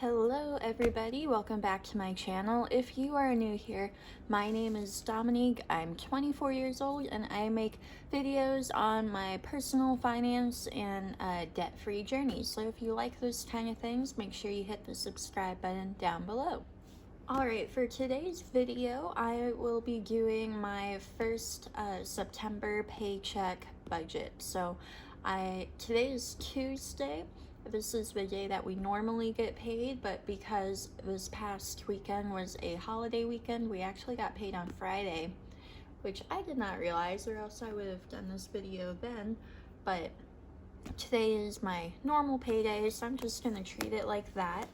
Hello everybody, welcome back to my channel. If you are new here, my name is Dominique. I'm 24 years old and I make videos on my personal finance and debt-free journey. So if you like those kind of things, make sure you hit the subscribe button down below. Alright, for today's video, I will be doing my first September paycheck budget. So today is Tuesday. This is the day that we normally get paid, but because this past weekend was a holiday weekend, we actually got paid on Friday, which I did not realize, or else I would have done this video then. But today is my normal payday, so I'm just gonna treat it like that.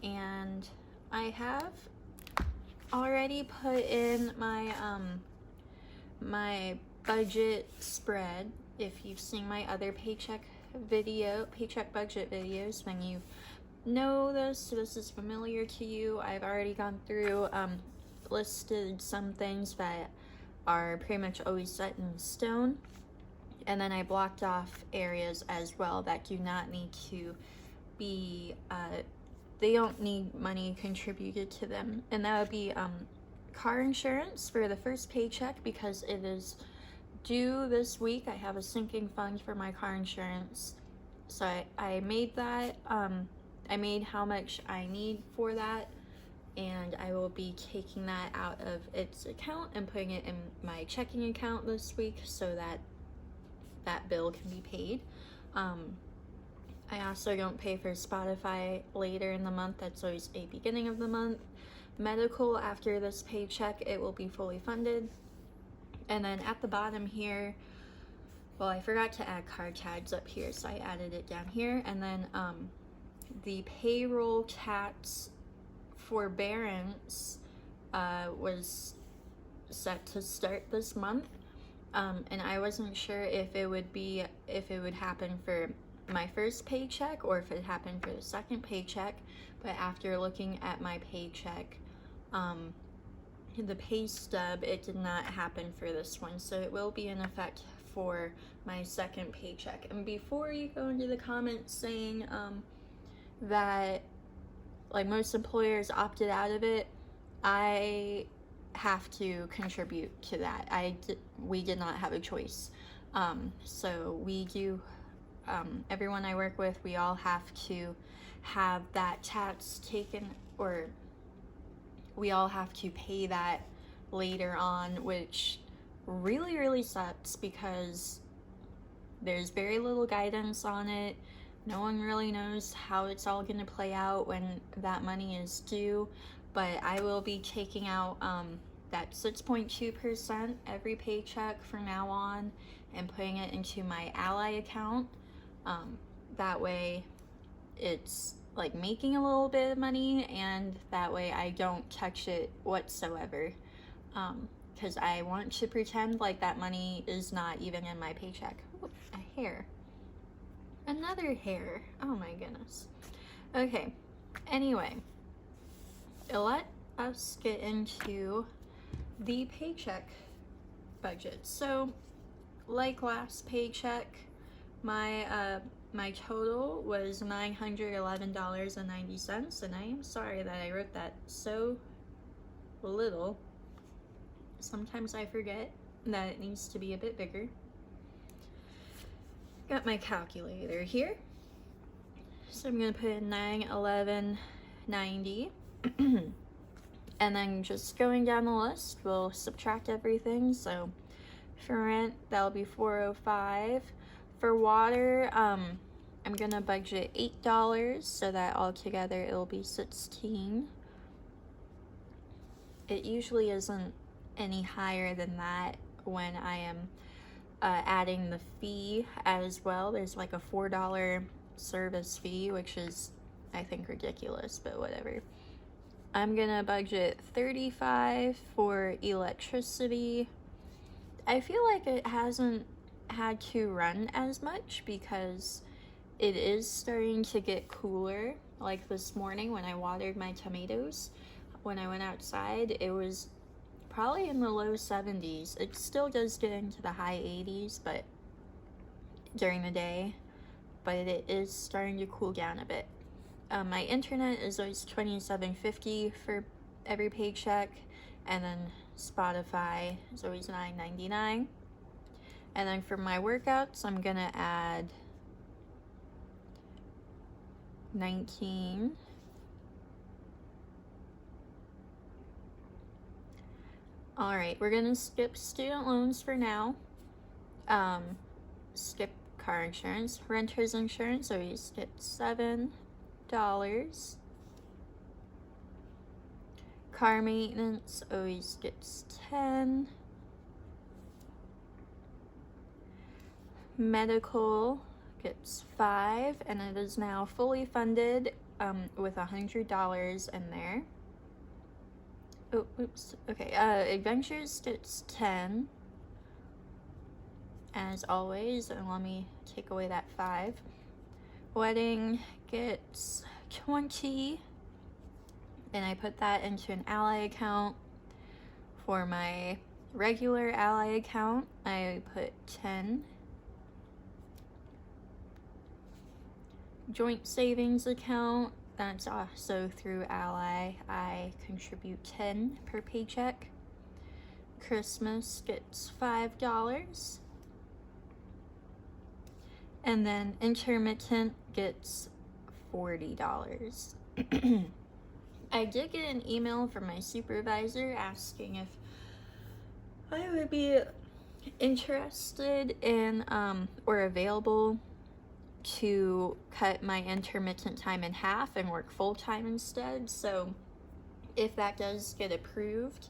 And I have already put in my my budget spread. If you've seen my other paycheck budget videos, then you know this is familiar to you. I've already gone through listed some things that are pretty much always set in stone, and then I blocked off areas as well that do not need to be they don't need money contributed to them, and that would be car insurance for the first paycheck because it is due this week. I have a sinking fund for my car insurance, so I made that. I made how much I need for that, and I will be taking that out of its account and putting it in my checking account this week so that that bill can be paid. I also don't pay for Spotify later in the month. That's always a beginning of the month. Medical, after this paycheck, it will be fully funded. And then at the bottom here, well, I forgot to add card tags up here, so I added it down here. And then the payroll tax forbearance was set to start this month. And I wasn't sure if it would happen for my first paycheck or if it happened for the second paycheck. But after looking at my paycheck, the pay stub, it did not happen for this one, so it will be in effect for my second paycheck. And before you go into the comments saying that like most employers opted out of it, I have to contribute to that. We did not have a choice. So we do, everyone I work with, we all have to have that tax taken, or we all have to pay that later on, which really sucks because there's very little guidance on it. No one really knows how it's all going to play out when that money is due. But I will be taking out that 6.2% every paycheck from now on and putting it into my Ally account. That way it's like making a little bit of money, and that way I don't touch it whatsoever, because I want to pretend like that money is not even in my paycheck. Ooh, a hair, another hair, oh my goodness. Okay, anyway, let us get into the paycheck budget. So like last paycheck, my total was $911.90, and I am sorry that I wrote that so little. Sometimes I forget that it needs to be a bit bigger. Got my calculator here, so I'm gonna put in $911.90, and then just going down the list, we'll subtract everything. So for rent, that'll be $405. For water, I'm gonna budget $8, so that altogether it'll be $16. It usually isn't any higher than that when I am adding the fee as well. There's like a $4 service fee, which is, I think, ridiculous, but whatever. I'm gonna budget $35 for electricity. I feel like it hasn't had to run as much because it is starting to get cooler. Like this morning when I watered my tomatoes, when I went outside, it was probably in the low 70s. It still does get into the high 80s, but during the day, but it is starting to cool down a bit. My internet is always $27.50 for every paycheck, and then Spotify is always $9.99. And then for my workouts, I'm gonna add 19. All right, we're gonna skip student loans for now. Skip car insurance. Renter's insurance, so we skip $7. Car maintenance always gets 10. Medical gets 5, and it is now fully funded with $100 in there. Oh, oops. Okay, Adventures gets 10, as always, and let me take away that 5. Wedding gets 20, and I put that into an Ally account. For my regular Ally account, I put 10. Joint savings account, that's also through Ally. I contribute 10 per paycheck. Christmas gets $5. And then intermittent gets $40. I did get an email from my supervisor asking if I would be interested in or available to cut my intermittent time in half and work full-time instead. So if that does get approved,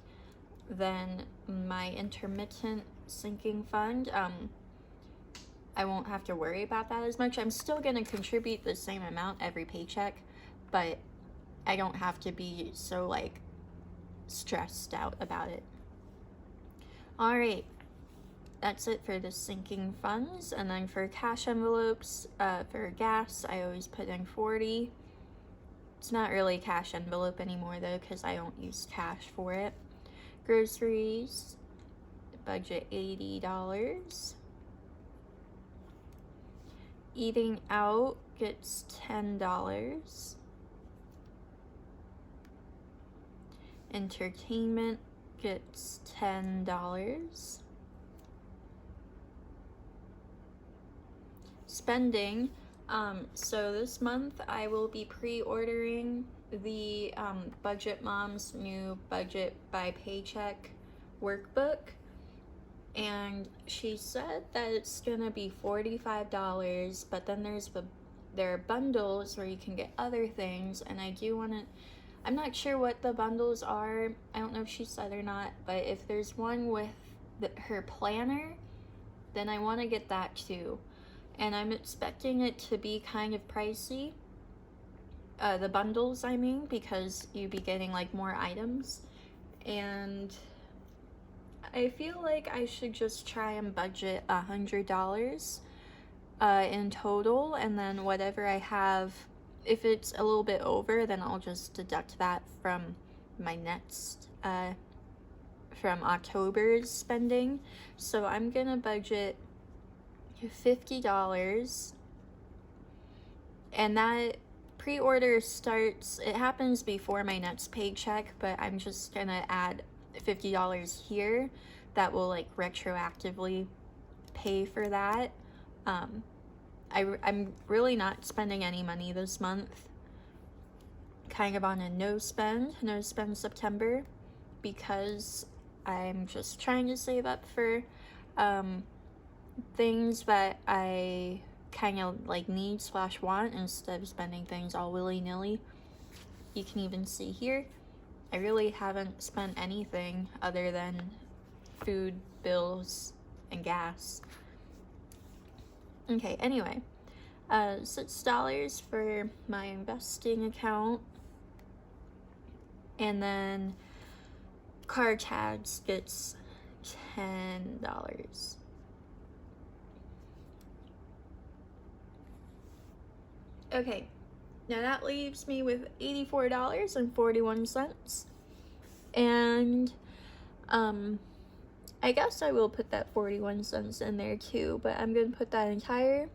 then my intermittent sinking fund, I won't have to worry about that as much. I'm still going to contribute the same amount every paycheck, but I don't have to be so like stressed out about it. All right, that's it for the sinking funds. And then for cash envelopes, for gas, I always put in 40. It's not really a cash envelope anymore though, because I don't use cash for it. Groceries, budget $80. Eating out gets $10. Entertainment gets $10. Spending, so this month I will be pre-ordering the Budget Mom's new Budget by Paycheck workbook, and she said that it's gonna be $45, but then there are bundles where you can get other things, and I'm not sure what the bundles are. I don't know if she said or not, but if there's one with her planner, then I want to get that too. And I'm expecting it to be kind of pricey. The bundles, I mean, because you'd be getting like more items. And I feel like I should just try and budget $100 in total, and then whatever I have, if it's a little bit over, then I'll just deduct that from my next, from October's spending. So I'm gonna budget $50, and that pre-order starts, it happens before my next paycheck, but I'm just gonna add $50 here that will like retroactively pay for that. I'm really not spending any money this month, kind of on a no spend September, because I'm just trying to save up for things that I kind of like need / want, instead of spending things all willy-nilly. You can even see here, I really haven't spent anything other than food, bills, and gas. Okay, anyway, $6 for my investing account, and then car tags gets $10. Okay, now that leaves me with $84.41, and I guess I will put that 41 cents in there too, but I'm gonna put that entire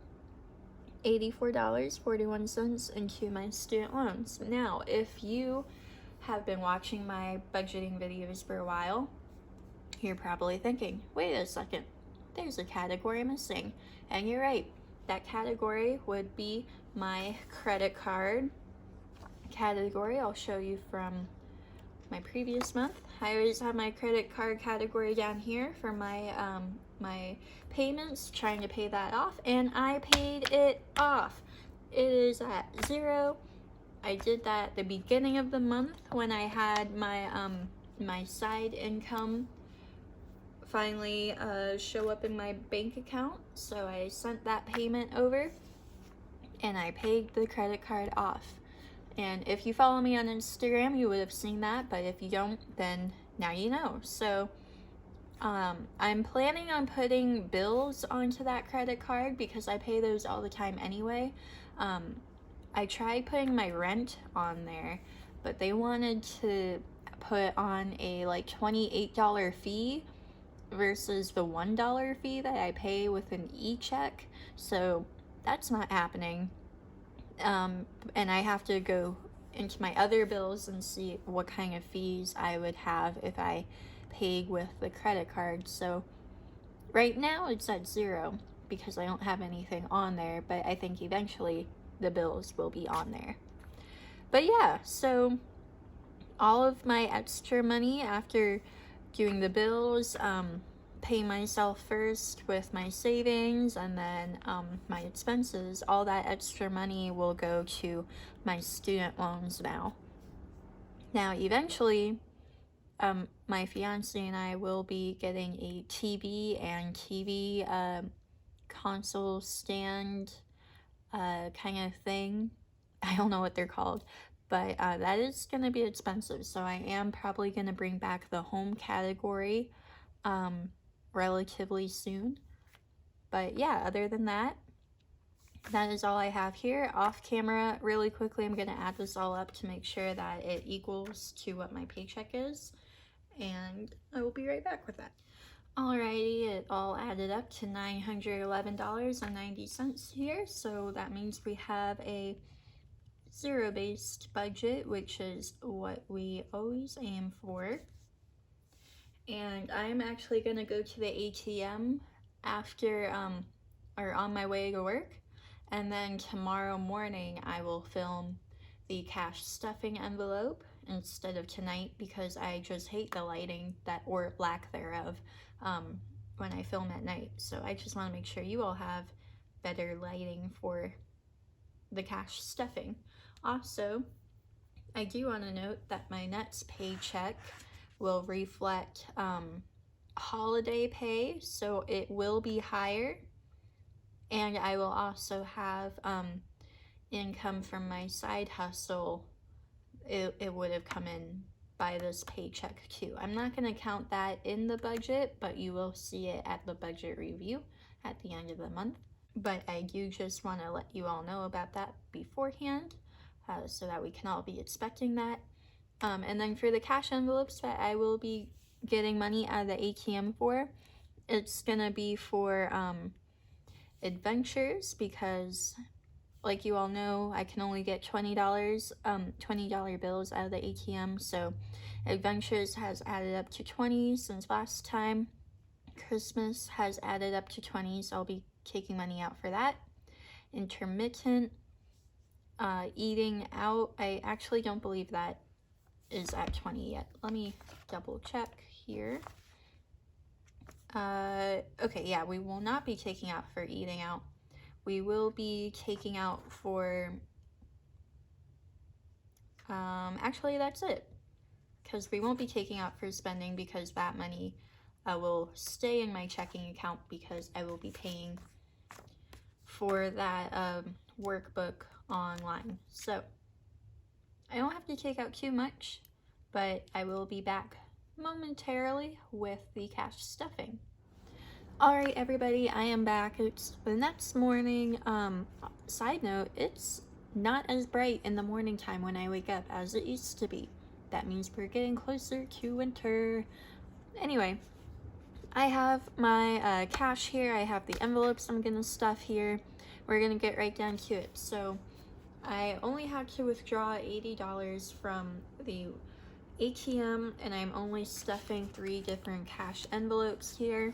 $84.41 into my student loans. Now, if you have been watching my budgeting videos for a while, you're probably thinking, wait a second, there's a category missing. And you're right, that category would be my credit card category. I'll show you from my previous month. I always have my credit card category down here for my my payments, trying to pay that off, and I paid it off. It is at 0. I did that at the beginning of the month when I had my my side income finally show up in my bank account. So I sent that payment over and I paid the credit card off. And if you follow me on Instagram, you would have seen that, but if you don't, then now you know. So I'm planning on putting bills onto that credit card because I pay those all the time anyway. I tried putting my rent on there, but they wanted to put on a like $28 fee versus the $1 fee that I pay with an e-check. So that's not happening. And I have to go into my other bills and see what kind of fees I would have if I paid with the credit card. So right now it's at 0 because I don't have anything on there, but I think eventually the bills will be on there. But yeah, so all of my extra money after doing the bills, pay myself first with my savings, and then my expenses, all that extra money will go to my student loans now. Now, eventually, my fiance and I will be getting a TV and TV console stand kind of thing. I don't know what they're called, but that is going to be expensive. So I am probably going to bring back the home category relatively soon. But yeah, other than that, that is all I have here. Off camera, really quickly, I'm going to add this all up to make sure that it equals to what my paycheck is. And I will be right back with that. Alrighty, it all added up to $911.90 here. So that means we have a zero-based budget, which is what we always aim for. And I'm actually going to go to the ATM after, or on my way to work. And then tomorrow morning, I will film the cash stuffing envelope instead of tonight because I just hate the lighting or lack thereof when I film at night. So I just want to make sure you all have better lighting for the cash stuffing. Also, I do want to note that my next paycheck will reflect holiday pay, so it will be higher, and I will also have income from my side hustle. It would have come in by this paycheck too. I'm not going to count that in the budget, but you will see it at the budget review at the end of the month. But I do just want to let you all know about that beforehand, so that we can all be expecting that. And then for the cash envelopes that I will be getting money out of the ATM for, it's gonna be for adventures, because like you all know, I can only get $20 bills out of the ATM. So adventures has added up to 20 since last time. Christmas has added up to 20, so I'll be taking money out for that. Intermittent eating out, I actually don't believe that is at 20 yet. Let me double check here. Okay, yeah, we will not be taking out for eating out. We will be taking out for, actually that's it. Because we won't be taking out for spending, because that money will stay in my checking account because I will be paying for that workbook online. So I don't have to take out too much, but I will be back momentarily with the cash stuffing. Alright everybody, I am back. It's the next morning. Side note, it's not as bright in the morning time when I wake up as it used to be. That means we're getting closer to winter. Anyway, I have my cash here. I have the envelopes I'm gonna stuff here. We're gonna get right down to it. So I only had to withdraw $80 from the ATM, and I'm only stuffing 3 different cash envelopes here.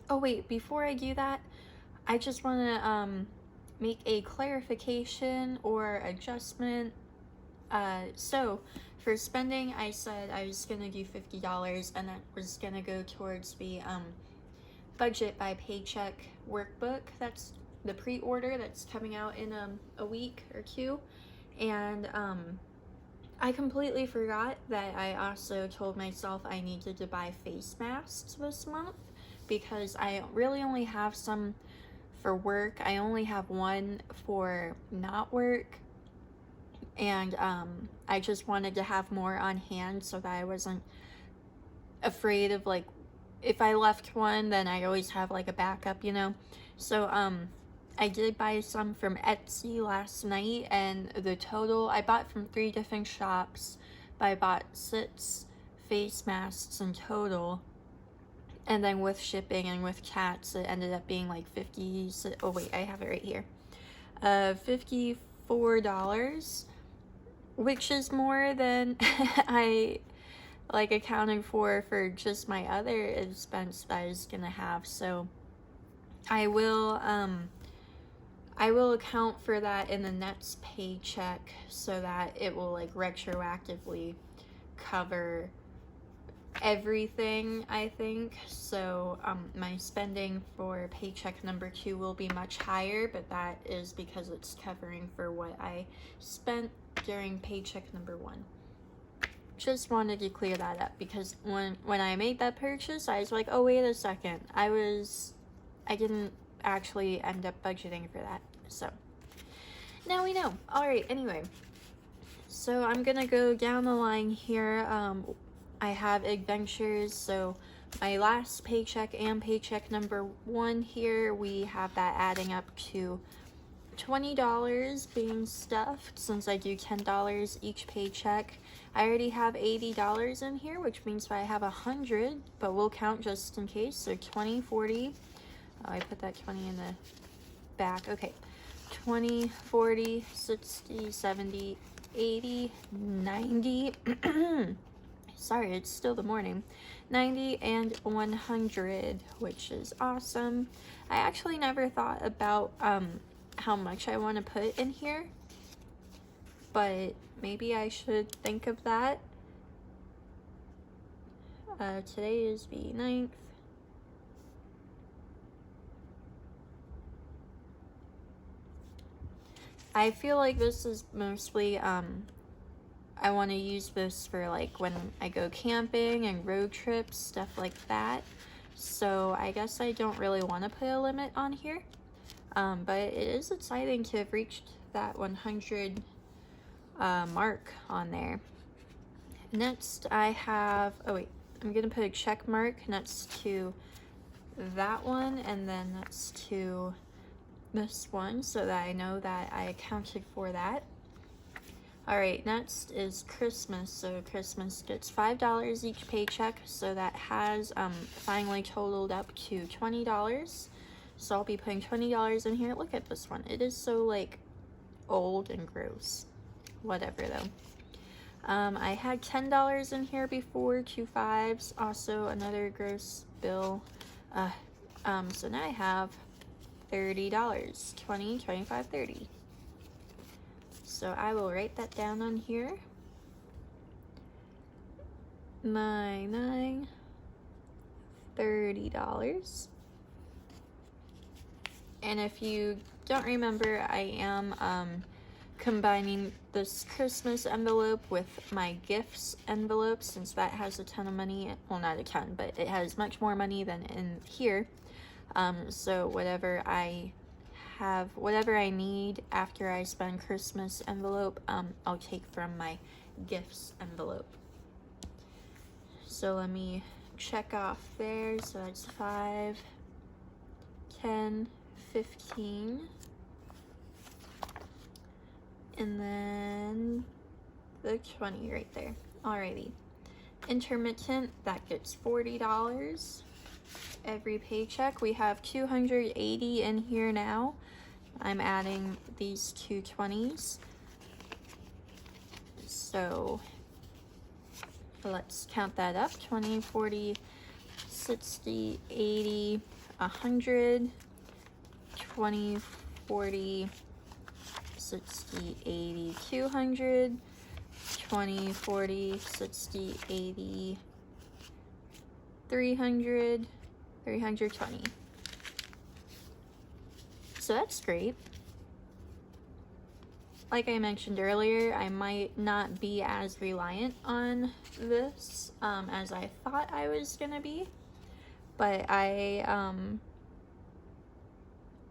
Oh wait, before I do that, I just want to make a clarification or adjustment. So for spending, I said I was gonna do $50, and that was gonna go towards the Budget by Paycheck workbook. That's the pre-order that's coming out in a week or 2, and I completely forgot that I also told myself I needed to buy face masks this month, because I really only have some for work. I only have one for not work, and I just wanted to have more on hand so that I wasn't afraid of, like, if I left one, then I always have like a backup, you know. So I did buy some from Etsy last night, and the total, I bought from 3 different shops, but I bought 6 face masks in total, and then with shipping and with cats, it ended up being like oh wait, I have it right here, $54, which is more than I like accounted for just my other expense that I was gonna have. So I will account for that in the next paycheck, so that it will like retroactively cover everything, I think. So my spending for paycheck number 2 will be much higher, but that is because it's covering for what I spent during paycheck number 1. Just wanted to clear that up, because when I made that purchase, I was like, oh wait a second, I didn't actually end up budgeting for that. So now we know. All right, anyway, so I'm gonna go down the line here. I have adventures, so my last paycheck and paycheck number 1 here, we have that adding up to $20 being stuffed, since I do $10 each paycheck. I already have $80 in here, which means I have 100, but we'll count just in case. So 20, 40. Oh, I put that 20 in the back. Okay. 20, 40, 60, 70, 80, 90. Sorry, it's still the morning. 90 and 100, which is awesome. I actually never thought about how much I want to put in here, but maybe I should think of that. Today is the 9th. I feel like this is mostly, I want to use this for like when I go camping and road trips, stuff like that. So I guess I don't really want to put a limit on here. But it is exciting to have reached that 100 mark on there. Next I have, oh wait, I'm gonna put a check mark next to that one, and then next to this one, so that I know that I accounted for that. Alright, next is Christmas. So Christmas gets $5 each paycheck, so that has finally totaled up to $20. So I'll be putting $20 in here. Look at this one. It is so like old and gross. Whatever though. I had $10 in here before, 2 5s. Also another gross bill. So now I have $30. 20, 25, 30. So I will write that down on here. 9, $30. And if you don't remember, I am combining this Christmas envelope with my gifts envelope, since that has a ton of money. Well, not a ton, but it has much more money than in here. So whatever I need after I spend Christmas envelope, I'll take from my gifts envelope. So let me check off there. So that's 5, 10, 15, and then the 20 right there. Alrighty. Intermittent, that gets $40. every paycheck. We have 280 in here now. I'm adding these 220s. So let's count that up. 20, 40, 60, 80, 100, 20, 40, 60, 80, 200, 20, 40, 60, 80, 300, 320. So that's great. Like I mentioned earlier, I might not be as reliant on this as I thought I was gonna be, but I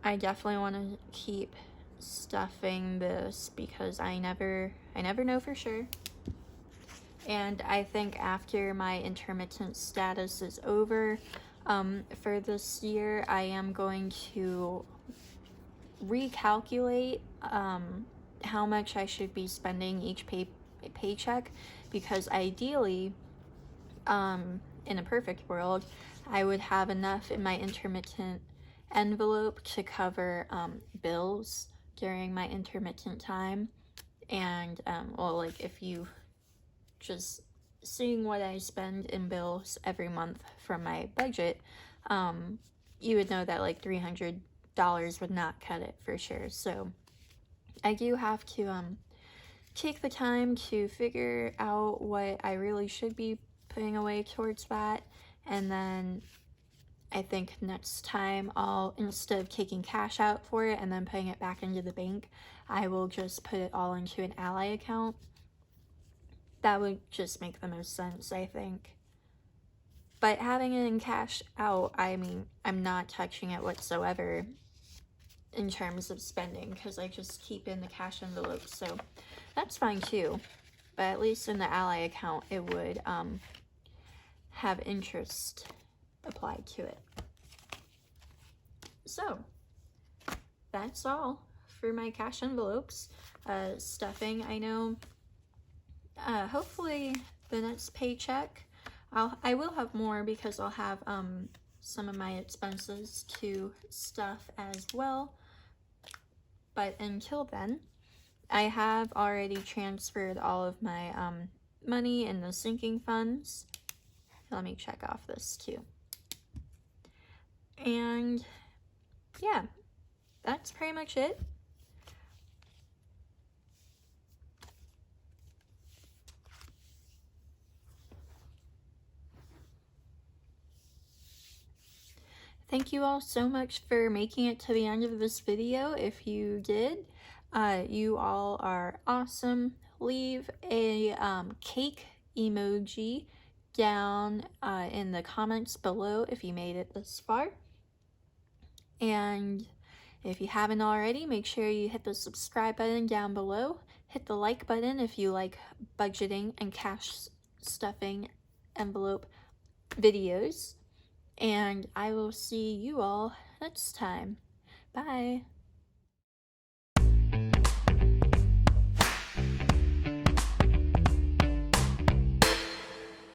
definitely want to keep stuffing this because I never know for sure. And I think after my intermittent status is over for this year, I am going to recalculate how much I should be spending each paycheck, because ideally, in a perfect world, I would have enough in my intermittent envelope to cover bills during my intermittent time. And well, like if you just seeing what I spend in bills every month from my budget, you would know that like $300 would not cut it for sure. So I do have to take the time to figure out what I really should be putting away towards that. And then I think next time I'll, instead of taking cash out for it and then putting it back into the bank, I will just put it all into an Ally account. That would just make the most sense, I think. But having it in cash out, I mean, I'm not touching it whatsoever in terms of spending, because I just keep in the cash envelope, so that's fine too. But at least in the Ally account, it would have interest applied to it. So that's all for my cash envelopes. Stuffing, I know, hopefully the next paycheck I will have more, because I'll have some of my expenses to stuff as well. But until then, I have already transferred all of my money in the sinking funds. Let me check off this too. And yeah, that's pretty much it. Thank you all so much for making it to the end of this video. If you did, you all are awesome. Leave a cake emoji down in the comments below if you made it this far. And if you haven't already, make sure you hit the subscribe button down below. Hit the like button if you like budgeting and cash stuffing envelope videos. And I will see you all next time. Bye.